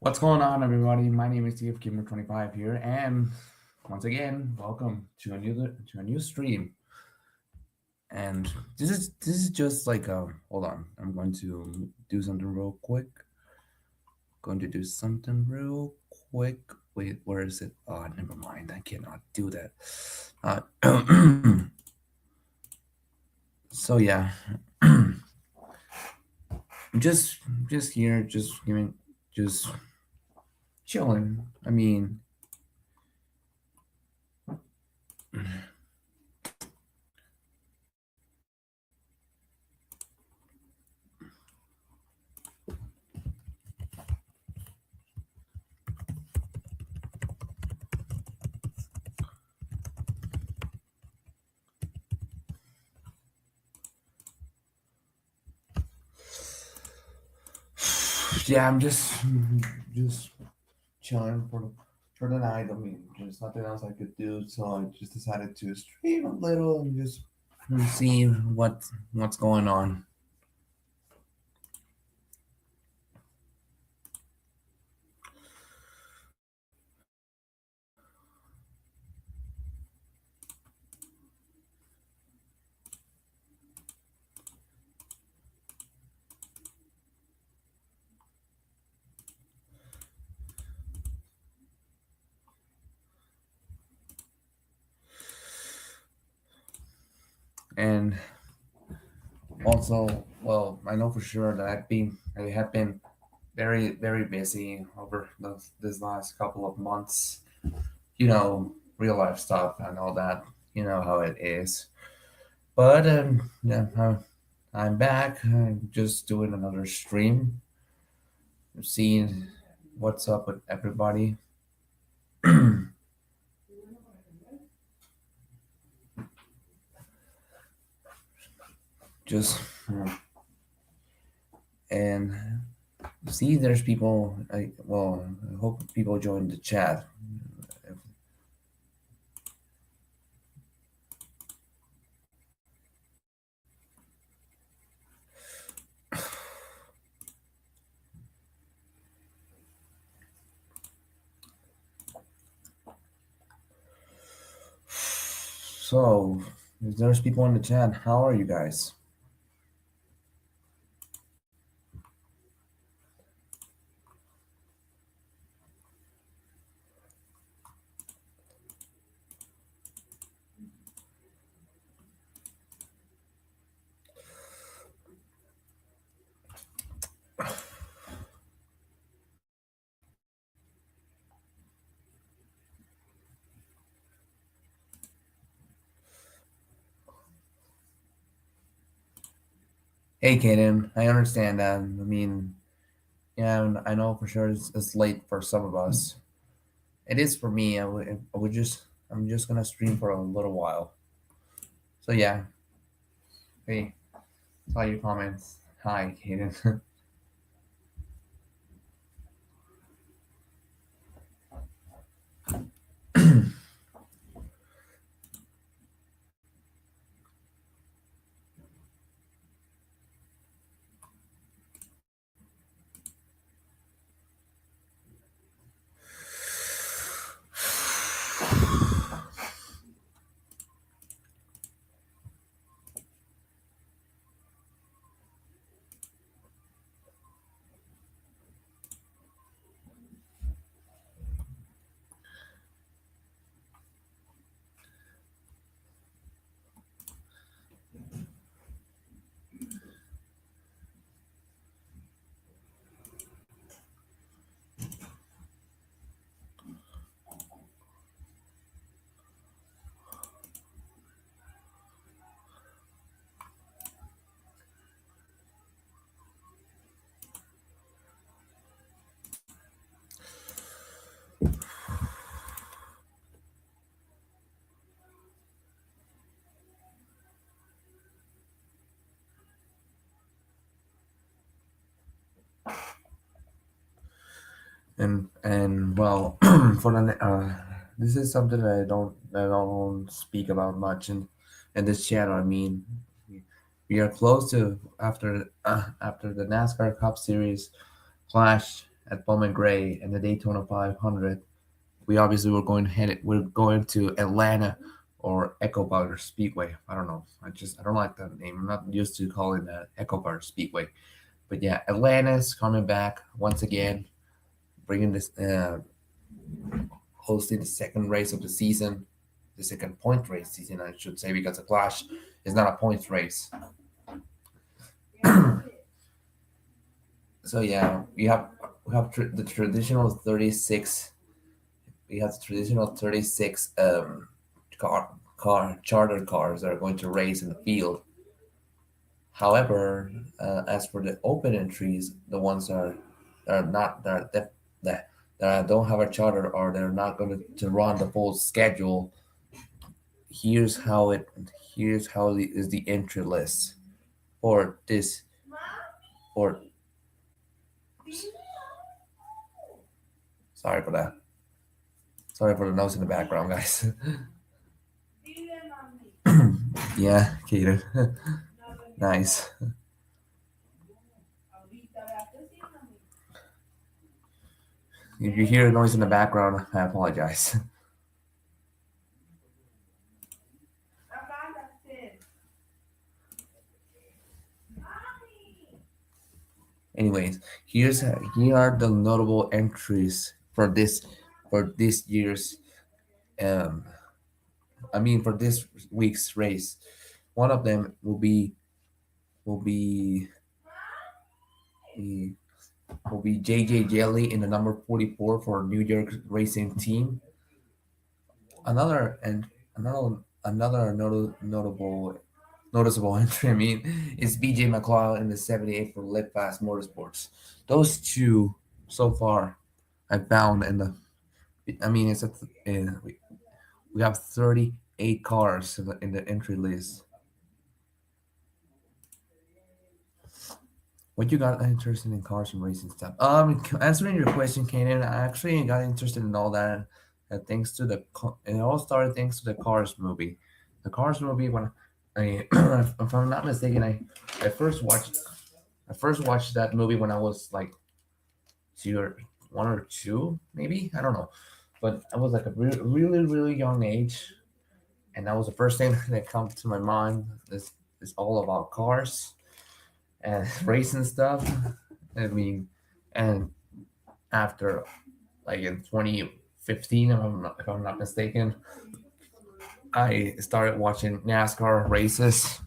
What's going on, everybody? My name is TFGamer25 here, and once again, welcome to a new stream. And this is just like hold on, I'm going to do something real quick. Going to do something real quick. Wait, where is it? Oh, never mind. I cannot do that. So yeah, just just here, just giving, just chilling. I mean. Yeah, I'm just chilling for the night. I mean, there's nothing else I could do, so I just decided to stream a little and just see what's going on. And also, well, I know for sure that I have been very busy over this last couple of months. Real life stuff and all that. You know how it is. But yeah, I'm back. I'm just doing another stream, seeing what's up with everybody. Just and see, there's people. I hope people join the chat. So, if there's people in the chat, how are you guys? Hey, Kaden, I understand that. I mean, yeah, I know for sure it's late for some of us. It is for me. I'm just gonna stream for a little while. So yeah, hey, saw your comments. Hi, Kaden. And well, for the this is something that I don't speak about much in this channel. I mean, we are close to after the NASCAR Cup Series Clash. at Bowman Gray and the Daytona 500. We obviously we're going to Atlanta or Echo Powder Speedway. I don't know. I don't like that name. I'm not used to calling that Echo Powder Speedway. But yeah, Atlanta's coming back once again, bringing this hosting the second race of the season, the second point race season, I should say, because the Clash is not a points race. So yeah, the traditional 36. We have the traditional 36 car charter cars that are going to race in the field. However, as for the open entries, the ones that are not that don't have a charter or they're not going to run the full schedule, here's how it is the entry list for this for sorry for that. Sorry for the noise in the background, guys. Yeah, Kaden. Nice. If you hear noise in the background, I apologize. Anyways, here are the notable entries for this year's um for this week's race. One of them will be the will be JJ Jelly in the number 44 for New York Racing Team. Another and another noticeable entry, is BJ McLeod in the 78 for Lit Fast Motorsports. Those two so far I found in the it's we have 38 cars in the entry list. What you got interested in cars and racing stuff? Answering your question, Kanan, I actually got interested in all that. Thanks to it all started thanks to the Cars movie. The Cars movie, when if I'm not mistaken, I first watched that movie when I was like two one or two, maybe I don't know, but I was like a really young age, and that was the first thing that comes to my mind. This is all about cars and racing stuff. I mean, and after like in 2015, if I'm not mistaken, I started watching NASCAR races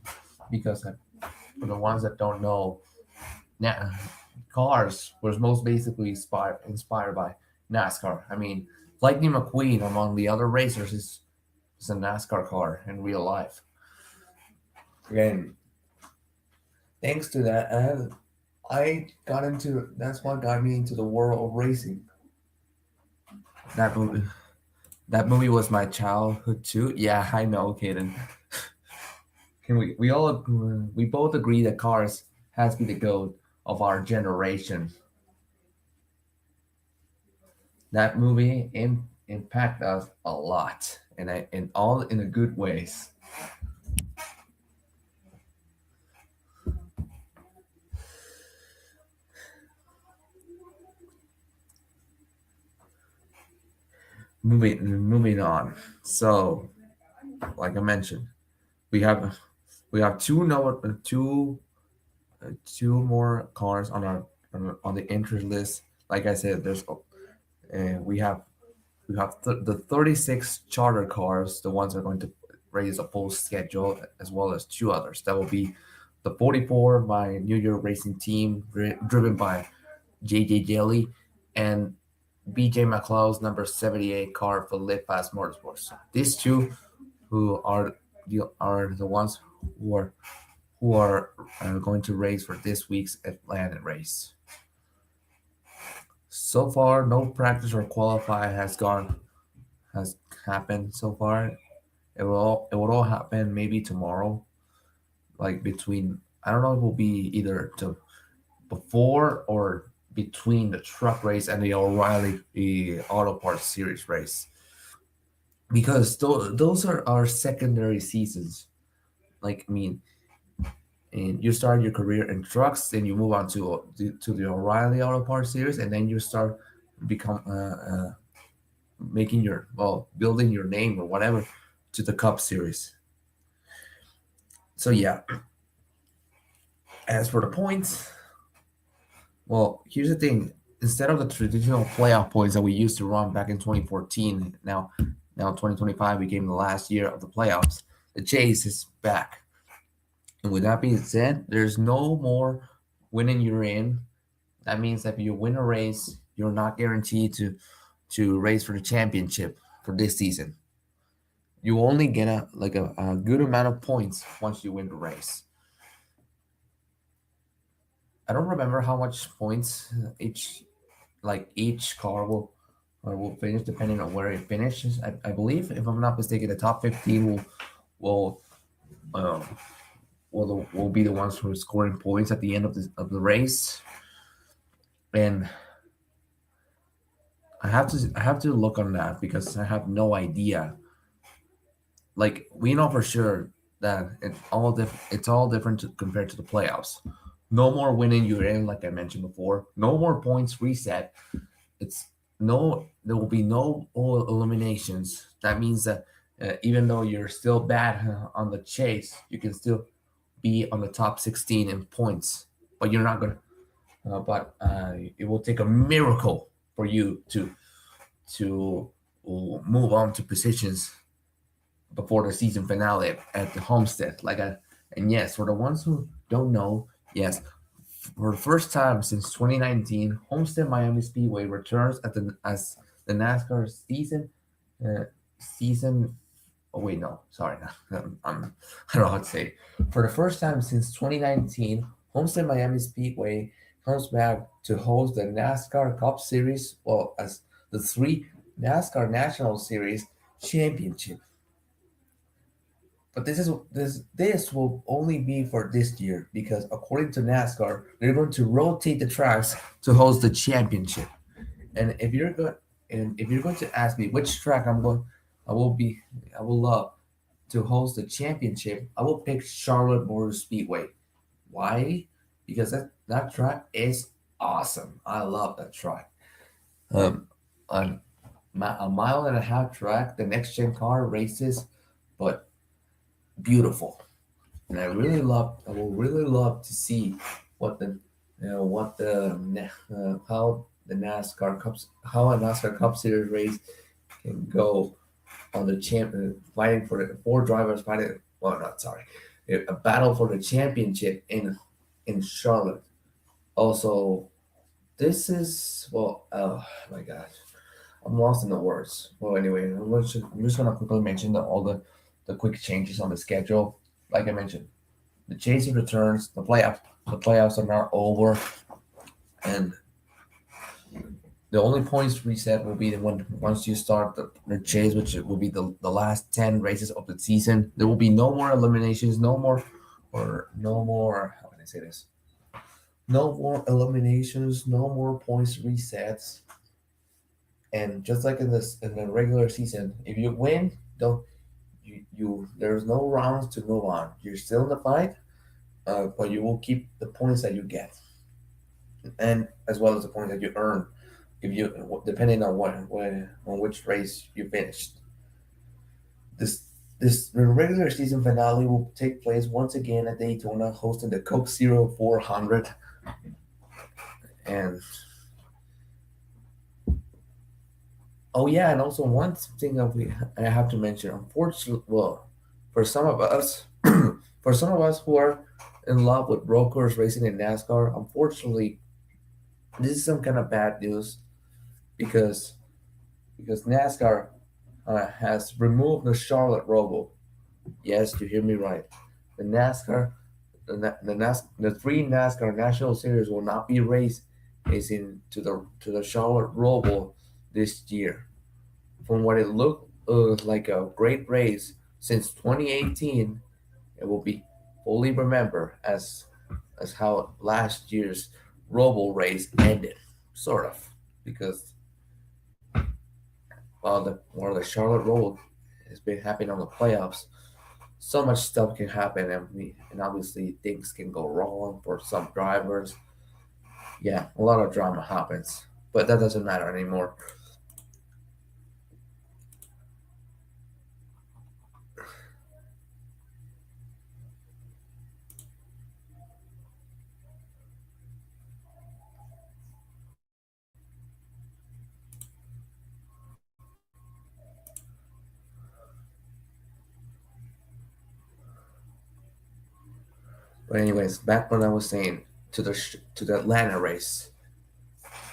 because for the ones that don't know, Na- cars was most basically inspired by NASCAR. I mean, Lightning McQueen among the other racers is a NASCAR car in real life. And thanks to that, I got into that's what got me into the world of racing. That movie, that movie was my childhood too. Yeah, I know, Kaden. Can we both agree that Cars has been the goat of our generation. That movie impact us a lot, and in all in the good ways. Moving on. So, like I mentioned, we have we have two more cars on on the entry list. Like I said, we have the 36 charter cars, the ones that are going to race a full schedule, as well as two others. That will be the 44 by New York Racing Team, driven by JJ Jelly, and BJ McLeod's number 78 car for Lit Fast Motorsports. These two who are the ones who are going to race for this week's Atlanta race. So far, no practice or qualify has happened so far. It will all happen maybe tomorrow, like between I don't know. It will be either to before or between the truck race and the O'Reilly Auto Parts Series race, because those are our secondary seasons. Like and you start your career in trucks, then you move on to the O'Reilly Auto Parts series, and then you start become making your building your name or whatever to the Cup series. So yeah, as for the points, well, here's the thing: instead of the traditional playoff points that we used to run back in 2014, now 2025 became the last year of the playoffs. The chase is back, and with that being said, there's no more winning you're in. That means that if you win a race, you're not guaranteed to race for the championship for this season. You only get a good amount of points once you win the race. I don't remember how much points each car will finish depending on where it finishes. I believe, if I'm not mistaken, the top 15 will um, will be the ones who are scoring points at the end of the race. And I have to look on that because I have no idea. Like, we know for sure that it's all different compared to the playoffs. No more winning you're in, like I mentioned before. No more points reset. It's no There will be no eliminations. That means that even though you're still bad on the chase, you can still be on the top 16 in points, but you're not gonna but it will take a miracle for you to move on to positions before the season finale at the Homestead. And yes, for the ones who don't know, yes, for the first time since 2019, Homestead Miami Speedway returns as the NASCAR uh, season. Oh wait, no, sorry, I don't know how to say it. For the first time since 2019, Homestead Miami Speedway comes back to host the NASCAR Cup Series, well, as the three NASCAR National Series championship. But this will only be for this year because according to NASCAR, they're going to rotate the tracks to host the championship. And if you're going to ask me which track I will be, I will love to host the championship, I will pick Charlotte Motor Speedway. Why? Because that track is awesome. I love that track. Um, on a mile and a half track, the next gen car races, but beautiful. And I will really love to see what the, what how the NASCAR Cups, how a NASCAR Cup Series race can go on the fighting for the four drivers fighting. Well, not sorry, a battle for the championship in Charlotte. Also, this is oh my gosh, I'm lost in the words. Well, anyway, I'm just gonna quickly mention all the quick changes on the schedule. Like I mentioned, the chasing returns. The playoffs are now over, and the only points reset will be the one once you start the chase, which will be the last 10 races of the season. There will be no more eliminations, no more. How can I say this? No more eliminations, no more points resets. And just like in the regular season, if you win, don't there's no rounds to move on. You're still in the fight, but you will keep the points that you get, and as well as the points that you earn, if you depending on on which race you finished. This the regular season finale will take place once again at Daytona, hosting the Coke Zero 400. And oh yeah, and also one thing that I have to mention. Unfortunately, well, for some of us, for some of us who are in love with road course racing in NASCAR, unfortunately, this is some kind of bad news because NASCAR has removed the Charlotte Roval. Yes, you hear me right. The NASCAR, the three NASCAR National Series will not be racing to the Charlotte Roval this year. From what it looked like a great race since 2018, it will be fully remembered as how last year's Roval race ended, sort of, because while the Charlotte Roval has been happening on the playoffs, so much stuff can happen, and obviously things can go wrong for some drivers. Yeah, a lot of drama happens, but that doesn't matter anymore. But anyways, back when I was saying to the Atlanta race.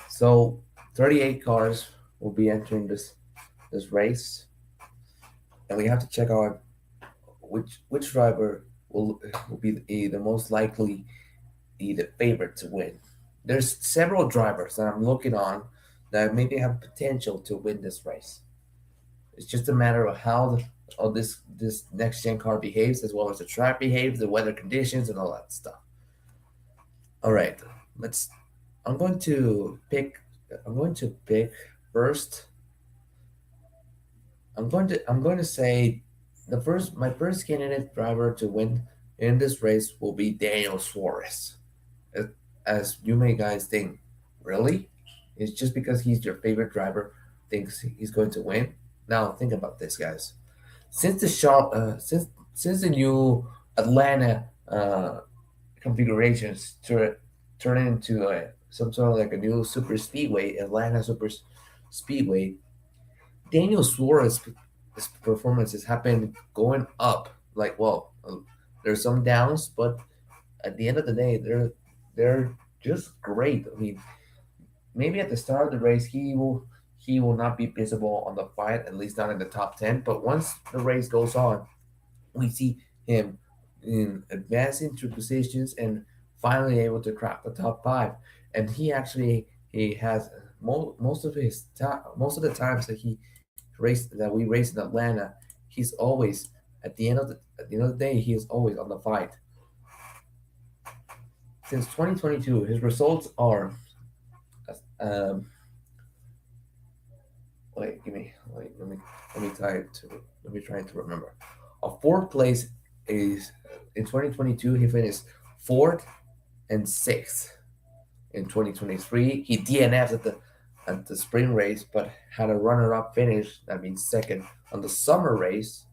So 38 cars will be entering this race, and we have to check out which driver will be the most likely be the favorite to win. There's several drivers that I'm looking on that maybe have potential to win this race. It's just a matter of how this next gen car behaves, as well as the track behaves, the weather conditions, and all that stuff. All right, let's. I'm going to pick. I'm going to pick first. I'm going to say the first my first candidate driver to win in this race will be Daniel Suarez. As, as you may guys think, really? It's just because he's your favorite driver thinks he's going to win. Now think about this, guys. Since the shop, since the new Atlanta configurations turn into some sort of like a new super speedway, Atlanta Super Speedway, Daniel Suarez' performances have been going up. Like, well, there's some downs, but at the end of the day, they're just great. I mean, maybe at the start of the race, he will not be visible on the fight, at least not in the top 10. But once the race goes on, we see him in advancing through positions and finally able to crack the top five. And he has most of the times that we race in Atlanta, he's always at the end of the day he is always on the fight. Since 2022, his results are um, wait, give me wait, let me try to let me try to remember. A fourth place is in 2022 he finished fourth and sixth. In 2023 he DNF'd at the spring race, but had a runner-up finish. That means second on the summer race.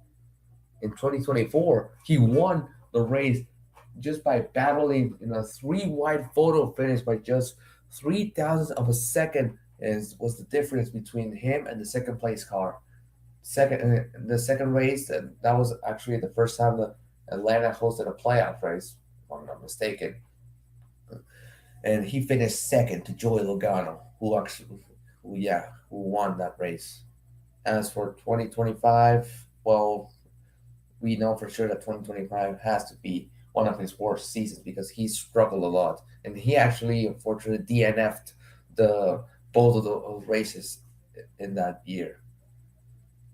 In 2024 he won the race just by battling in a three wide photo finish by just 3,000ths of a second is was the difference between him and the second place car. The second race, and that was actually the first time that Atlanta hosted a playoff race, if I'm not mistaken. And he finished second to Joey Logano, who actually, who won that race. As for 2025, well, we know for sure that 2025 has to be one of his worst seasons because he struggled a lot, and he actually unfortunately DNF'd the both of the races in that year.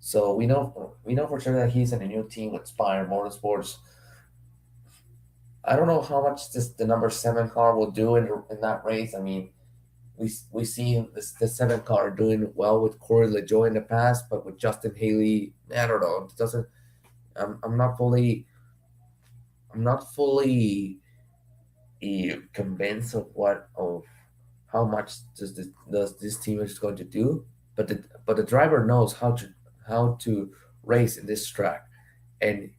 So we know for sure that he's in a new team with Spire Motorsports. I don't know how much the number seven car will do in that race. I mean, we see the seven car doing well with Corey LaJoy in the past, but with Justin Haley, I don't know. It doesn't. I'm not fully convinced of how much does this team is going to do. But the driver knows how to race in this track, and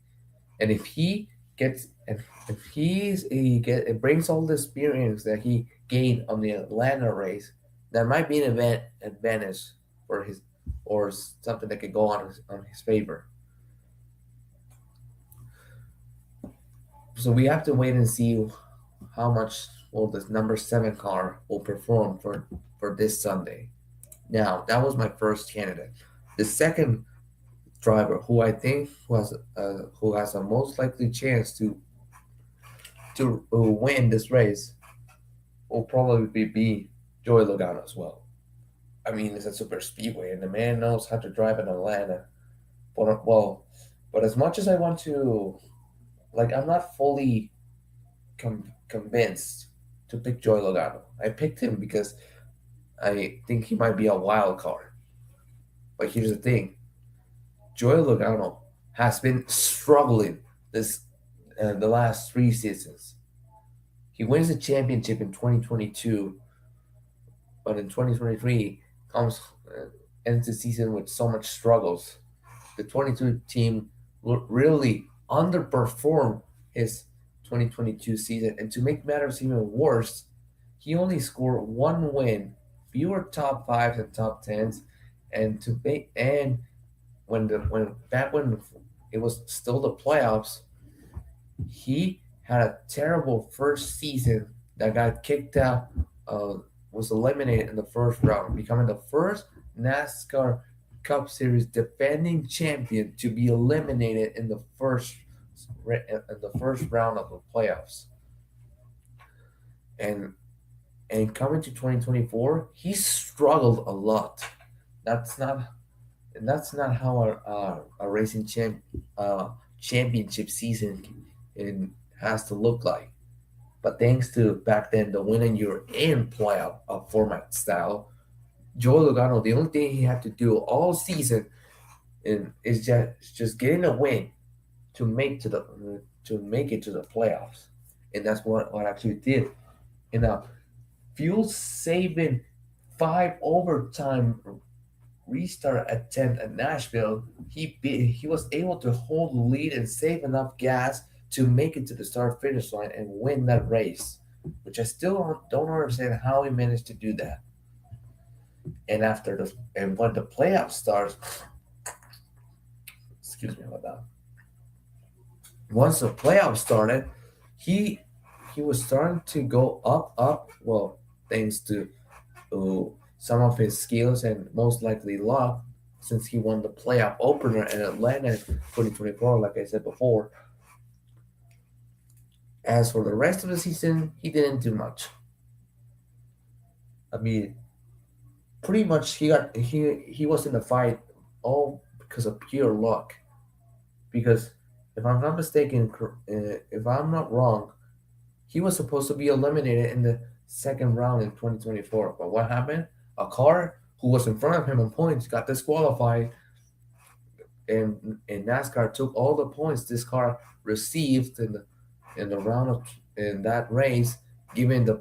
and if he gets and if it brings all the experience that he gained on the Atlanta race, that might be an advantage for his or something that could go on his favor. So we have to wait and see how much will this number seven car will perform for this Sunday. Now that was my first candidate. The second driver, who I think who has a most likely chance to win this race, will probably be Joey Logano as well. I mean, it's a super speedway, and the man knows how to drive in Atlanta. But well, but as much as I want to, like, I'm not fully convinced to pick Joey Logano. I picked him because I think he might be a wild card. But here's the thing: Joey Logano has been struggling this the last 3 seasons. He wins the championship in 2022, but in 2023 comes ends the season with so much struggles. The 22 team really underperformed his 2022 season, and to make matters even worse, he only scored one win, fewer top fives and top tens, and to make and when it was still the playoffs, he had a terrible first season that got kicked out, uh, was eliminated in the first round, becoming the first NASCAR Cup Series defending champion to be eliminated in the first round of the playoffs. And coming to 2024, he struggled a lot. That's not that's not how a racing championship season has to look like. But thanks to back then the winning you're in playoff format style, Joe Logano, the only thing he had to do all season is just getting a win to make it to the playoffs, and that's what actually did. In a fuel saving 5 overtime restart attempt at Nashville, he was able to hold the lead and save enough gas to make it to the start finish line and win that race, which I still don't understand how he managed to do that. And when the playoff starts, excuse me about that. Once the playoffs started, he he was starting to go up. Well, thanks to some of his skills and most likely luck, since he won the playoff opener in Atlanta in 2024, like I said before. As for the rest of the season, he didn't do much. I mean, pretty much he was in the fight all because of pure luck. Because if I'm not mistaken, if I'm not wrong, he was supposed to be eliminated in the second round in 2024. But what happened? A car who was in front of him on points got disqualified, and NASCAR took all the points this car received in the round of in that race, giving the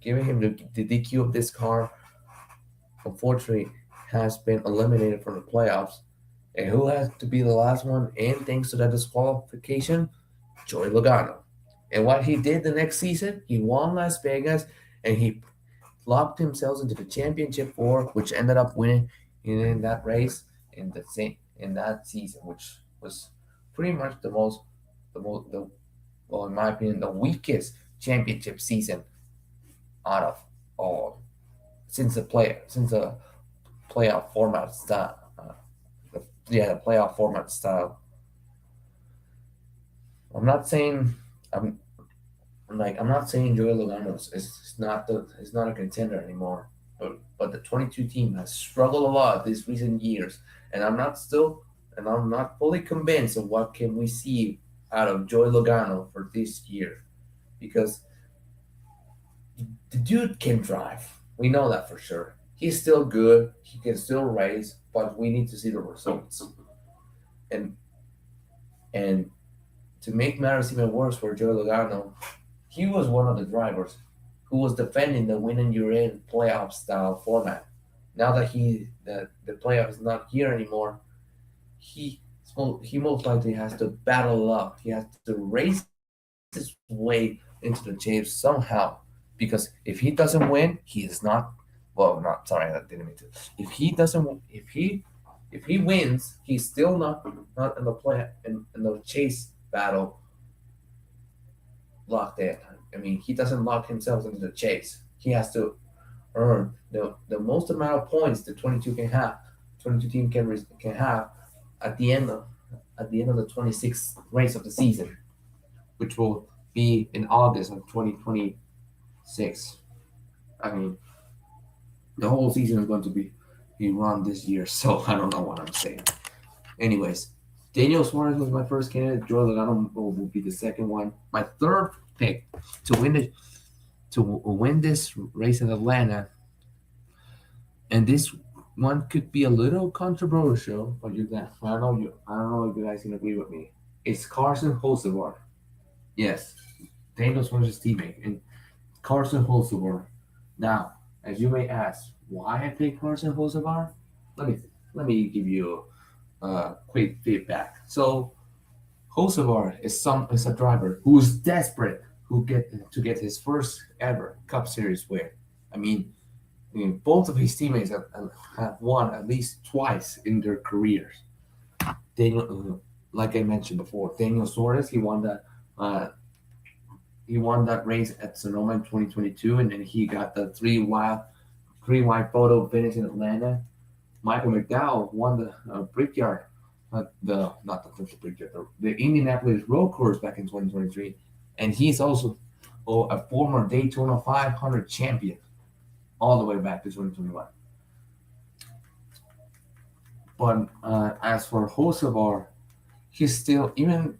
giving him the DQ of this car. Unfortunately, has been eliminated from the playoffs. And who has to be the last one? And thanks to that disqualification, Joey Logano. And what he did the next season, he won Las Vegas, and he locked himself into the championship four, which ended up winning in that race in that season, which was pretty much the well, in my opinion, the weakest championship season out of all since the playoff format style. The playoff format style. I'm not saying I'm I'm not saying Joey Logano is not a contender anymore, but the 22 team has struggled a lot these recent years, and I'm not fully convinced of what can we see out of Joey Logano for this year, because the dude can drive. We know that for sure. He's still good. He can still race, but we need to see the results. And and to make matters even worse for Joey Logano, he was one of the drivers who was defending the win and you're in playoff style format. Now that the playoff is not here anymore, he he most likely has to battle up. He has to race his way into the chase somehow, because if he doesn't win, he is not. Well, not sorry, I didn't mean to. If he doesn't, if he wins, he's still not in the in the chase battle locked in. I mean, he doesn't lock himself into the chase. He has to earn the most amount of points the 22 can have. 22 team can have at the end of the 26th race of the season, which will be in August of 2026. I mean, the whole season is going to be run this year, so I don't know what I'm saying. Anyways, Daniel Suarez was my first candidate. Joey Logano will be the second one. My third pick to win this race in Atlanta, and one could be a little controversial, but I don't know if you guys can agree with me. It's Carson Hocevar. Yes, Daniel Suarez's teammate, and Carson Hocevar. Now, as you may ask, why I picked Carson Hocevar? Let me let me give you quick feedback. So Hocevar is a driver who is desperate to get his first ever Cup Series win. I mean, both of his teammates have won at least twice in their careers. Daniel, like I mentioned before, Daniel Suarez, uh, he won that race at Sonoma in 2022, and then he got the three wide photo finish in Atlanta. Michael McDowell won the Brickyard, the not the Brickyard, the Indianapolis Road Course back in 2023, and he's also a former Daytona 500 champion all the way back to 2021. But as for Hocevar, he's still even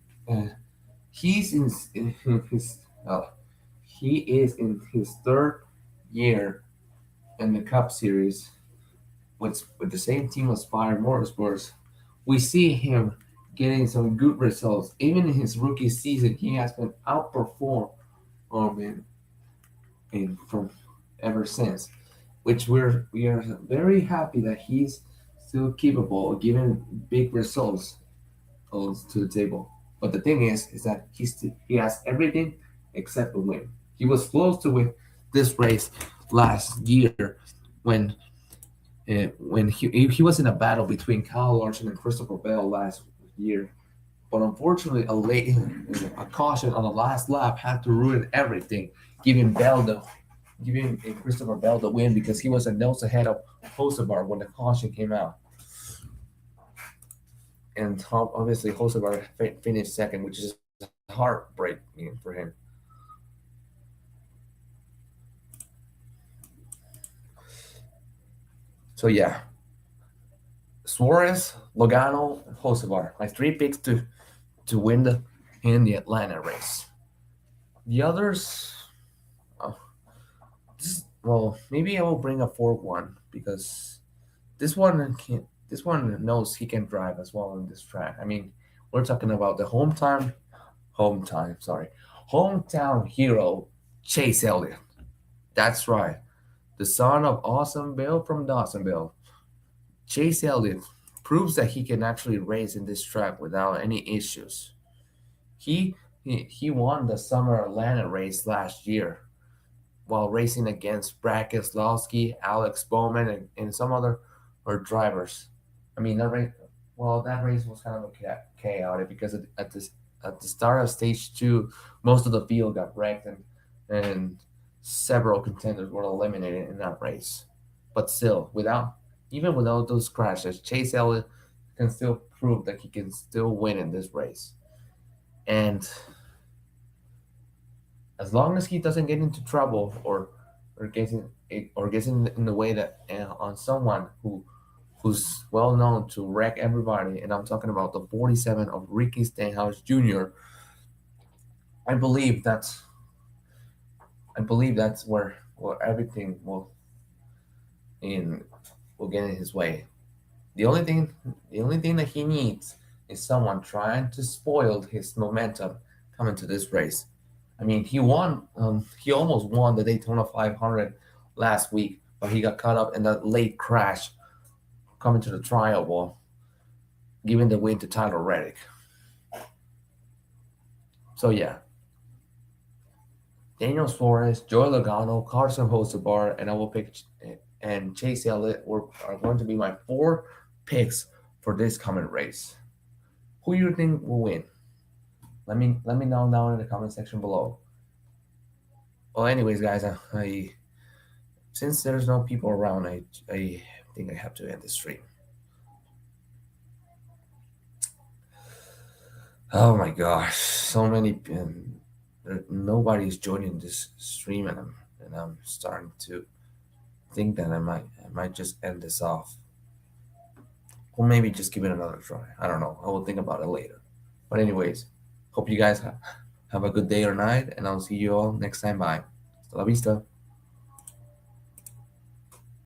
he's in his he is in his third year in the Cup Series with the same team as Fire Motorsports. We see him getting some good results. Even in his rookie season, he has been outperformed from ever since, which we are very happy that he's still capable of giving big results to the table. But the thing is that he has everything except a win. He was close to win this race last year when he was in a battle between Kyle Larson and Christopher Bell last year. But unfortunately, a caution on the last lap had to ruin everything, giving Christopher Bell the win because he was a nose ahead of Hocevar when the caution came out. And obviously Hocevar finished second, which is heartbreaking for him. So yeah, Suarez, Logano, and Hocevar, my three picks to win the Atlanta race. The others, uh, well, maybe I will bring a fourth one because this one knows he can drive as well on this track. I mean, we're talking about the hometown hero Chase Elliott. That's right, the son of Awesome Bill from Dawsonville. Chase Elliott proves that he can actually race in this track without any issues. He won the Summer Atlanta race last year while racing against Brad Keselowski, Alex Bowman, and some other or drivers. I mean, that race was kind of chaotic because at the start of stage two, most of the field got wrecked and several contenders were eliminated in that race. But still, without those crashes, Chase Elliott can still prove that he can still win in this race. And as long as he doesn't get into trouble or gets in the way that on someone who's well known to wreck everybody, and I'm talking about the 47 of Ricky Stenhouse Jr. I believe that's where everything in will get in his way. The only thing that he needs is someone trying to spoil his momentum coming to this race. I mean, he almost won the Daytona 500 last week, but he got caught up in that late crash coming to the trial wall, giving the win to Tyler Reddick. So yeah, Daniel Suarez, Joey Logano, Carson Hocevar, and I will pick and Chase Elliott are going to be my four picks for this coming race. Who you think will win? Let me know down in the comment section below. Well, anyways, guys, I since there's no people around, I think I have to end the stream. Oh my gosh, so many nobody's joining this stream, and I'm starting to think that I might just end this off, or maybe just give it another try. I don't know. I will think about it later. But anyways, hope you guys have a good day or night, and I'll see you all next time. Bye. Hasta la vista.